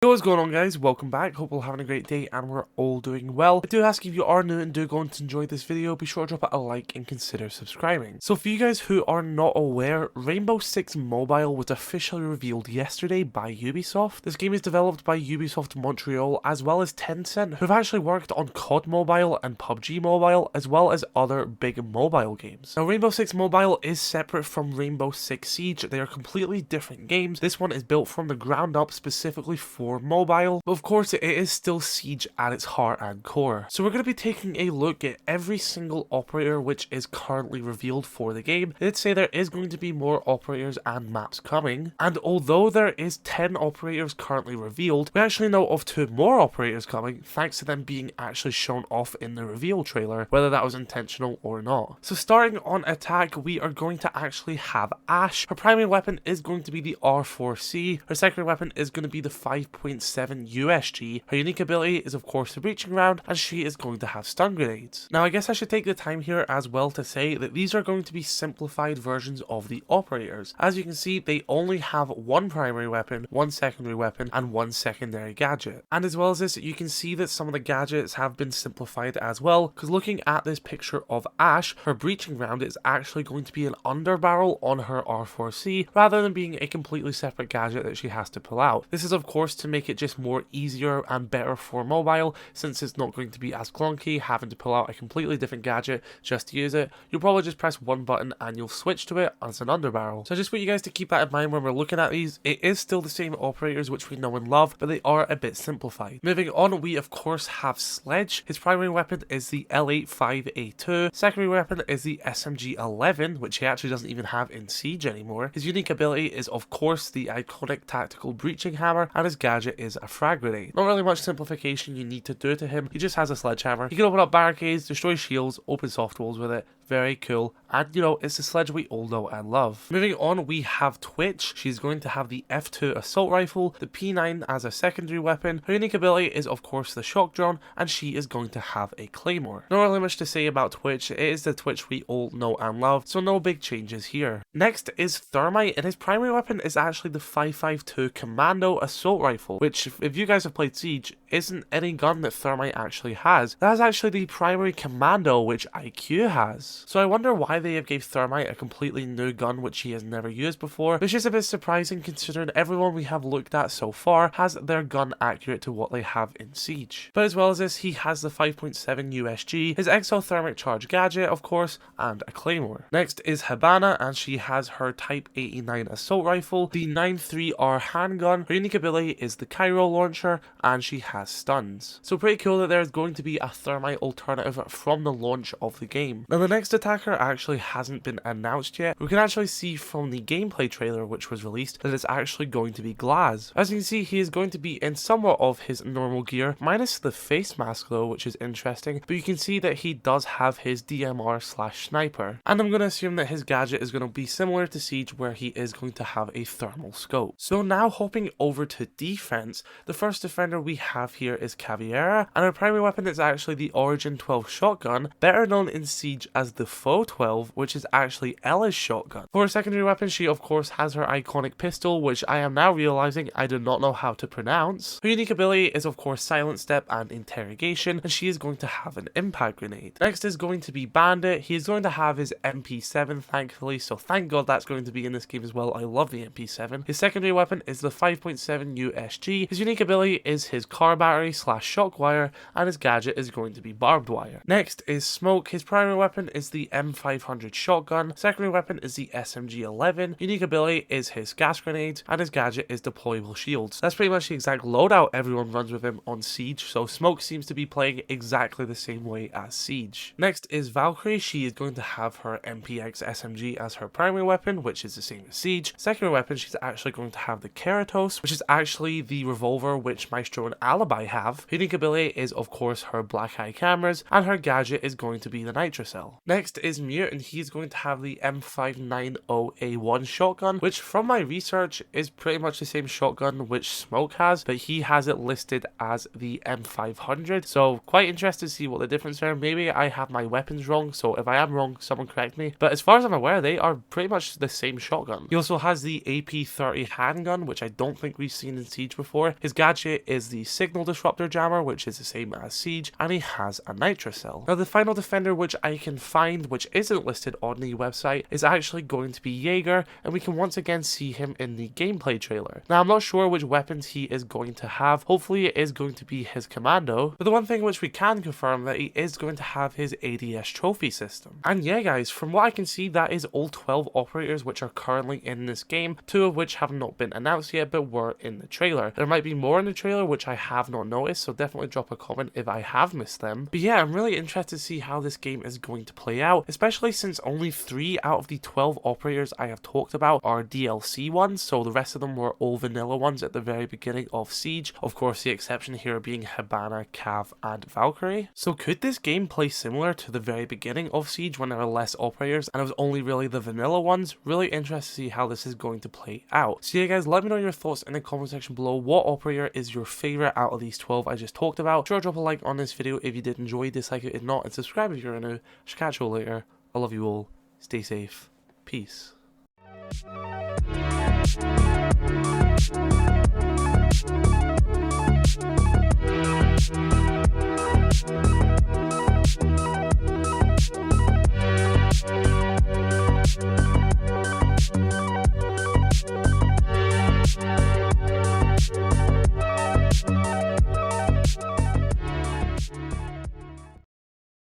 Yo, what's going on, guys? Welcome back. Hope we're having a great day and we're all doing well. I do ask, if you are new and do go on to enjoy this video, be sure to drop it a like and consider subscribing. So for you guys who are not aware, Rainbow Six Mobile was officially revealed yesterday by Ubisoft. This game is developed by Ubisoft Montreal as well as Tencent, who've actually worked on COD Mobile and PUBG Mobile as well as other big mobile games. Now Rainbow Six Mobile is separate from Rainbow Six Siege. They are completely different games. This one is built from the ground up specifically for mobile, but of course it is still Siege at its heart and core. So we're going to be taking a look at every single operator which is currently revealed for the game. They did say there is going to be more operators and maps coming, and although there is 10 operators currently revealed, we actually know of 2 more operators coming thanks to them being actually shown off in the reveal trailer, whether that was intentional or not. So starting on attack, we are going to actually have Ashe. Her primary weapon is going to be the R4C. Her secondary weapon is going to be the 5.7 USG. Her unique ability is of course the breaching round, and she is going to have stun grenades. Now I guess I should take the time here as well to say that these are going to be simplified versions of the operators. As you can see, they only have one primary weapon, one secondary weapon, and one secondary gadget. And as well as this, you can see that some of the gadgets have been simplified as well, because looking at this picture of Ashe, her breaching round is actually going to be an underbarrel on her R4C rather than being a completely separate gadget that she has to pull out. This is of course to make it just more easier and better for mobile, since it's not going to be as clunky having to pull out a completely different gadget just to use it. You'll probably just press one button and you'll switch to it as an underbarrel. So I just want you guys to keep that in mind when we're looking at these. It is still the same operators which we know and love, but they are a bit simplified. Moving on, we of course have Sledge. His primary weapon is the L85A2. Secondary weapon is the SMG11, which he actually doesn't even have in Siege anymore. His unique ability is of course the iconic tactical breaching hammer, and his gadget is a frag grenade. Not really much simplification you need to do to him. He just has a sledgehammer. He can open up barricades, destroy shields, open soft walls with it. Very cool, and you know, it's the Sledge we all know and love. Moving on, we have Twitch. She's going to have the F2 assault rifle, the P9 as a secondary weapon. Her unique ability is of course the shock drone, and she is going to have a claymore. Not really much to say about Twitch. It is the Twitch we all know and love, so no big changes here. Next is Thermite, and his primary weapon is actually the 5.52 commando assault rifle, which if you guys have played Siege, isn't any gun that Thermite actually has. That is actually the primary commando which IQ has. So I wonder why they have gave Thermite a completely new gun which he has never used before, which is a bit surprising considering everyone we have looked at so far has their gun accurate to what they have in Siege. But as well as this, he has the 5.7 USG, his exothermic charge gadget of course, and a claymore. Next is Habana, and she has her Type 89 assault rifle, the 9.3R handgun. Her unique ability is the Cairo launcher, and she has stuns. So pretty cool that there is going to be a Thermite alternative from the launch of the game. Now the next attacker actually hasn't been announced yet. We can actually see from the gameplay trailer which was released that it's actually going to be Glaz. As you can see, he is going to be in somewhat of his normal gear, minus the face mask though, which is interesting, but you can see that he does have his DMR/sniper, and I'm going to assume that his gadget is going to be similar to Siege, where he is going to have a thermal scope. So now hopping over to defense, the first defender we have here is Caveira, and her primary weapon is actually the Origin 12 shotgun, better known in Siege as the Foe 12, which is actually Ella's shotgun. For her secondary weapon, she of course has her iconic pistol, which I am now realizing I do not know how to pronounce. Her unique ability is of course Silent Step and Interrogation, and she is going to have an impact grenade. Next is going to be Bandit. He is going to have his MP7 thankfully, so thank god that's going to be in this game as well. I love the MP7. His secondary weapon is the 5.7 USG. His unique ability is his car battery/shock wire, and his gadget is going to be barbed wire. Next is Smoke. His primary weapon is the M500 shotgun. Secondary weapon is the SMG11. Unique ability is his gas grenades, and his gadget is deployable shields. That's pretty much the exact loadout everyone runs with him on Siege, so Smoke seems to be playing exactly the same way as Siege. Next is Valkyrie. She is going to have her MPX SMG as her primary weapon, which is the same as Siege. Secondary weapon, she's actually going to have the Keratos, which is actually the revolver which Maestro and Alibi have. Her unique ability is of course her black eye cameras, and her gadget is going to be the Nitrocell. Next is Mute, and he's going to have the M590A1 shotgun, which from my research is pretty much the same shotgun which Smoke has, but he has it listed as the M500. So quite interested to see what the difference are. Maybe I have my weapons wrong, so if I am wrong, someone correct me. But as far as I'm aware, they are pretty much the same shotgun. He also has the AP30 handgun, which I don't think we've seen in Siege before. His gadget is the Signal Disruptor Jammer, which is the same as Siege, and he has a Nitro Cell. Now the final defender which I can find, which isn't listed on the website, is actually going to be Jaeger, and we can once again see him in the gameplay trailer. Now I'm not sure which weapons he is going to have. Hopefully it is going to be his commando, but the one thing which we can confirm that he is going to have his ADS trophy system. And yeah guys, from what I can see, that is all 12 operators which are currently in this game, 2 of which have not been announced yet but were in the trailer. There might be more in the trailer which I have not noticed, so definitely drop a comment if I have missed them. But yeah, I'm really interested to see how this game is going to play out, especially since only 3 out of the 12 operators I have talked about are DLC ones, so the rest of them were all vanilla ones at the very beginning of Siege. Of course, the exception here being Hibana, Cav, and Valkyrie. So could this game play similar to the very beginning of Siege when there were less operators and it was only really the vanilla ones? Really interested to see how this is going to play out. So yeah guys, let me know your thoughts in the comment section below. What operator is your favorite out of these 12 I just talked about? Sure, drop a like on this video if you did enjoy, dislike it if not, and subscribe if you're new. I shall catch you all later. I love you all. Stay safe. Peace.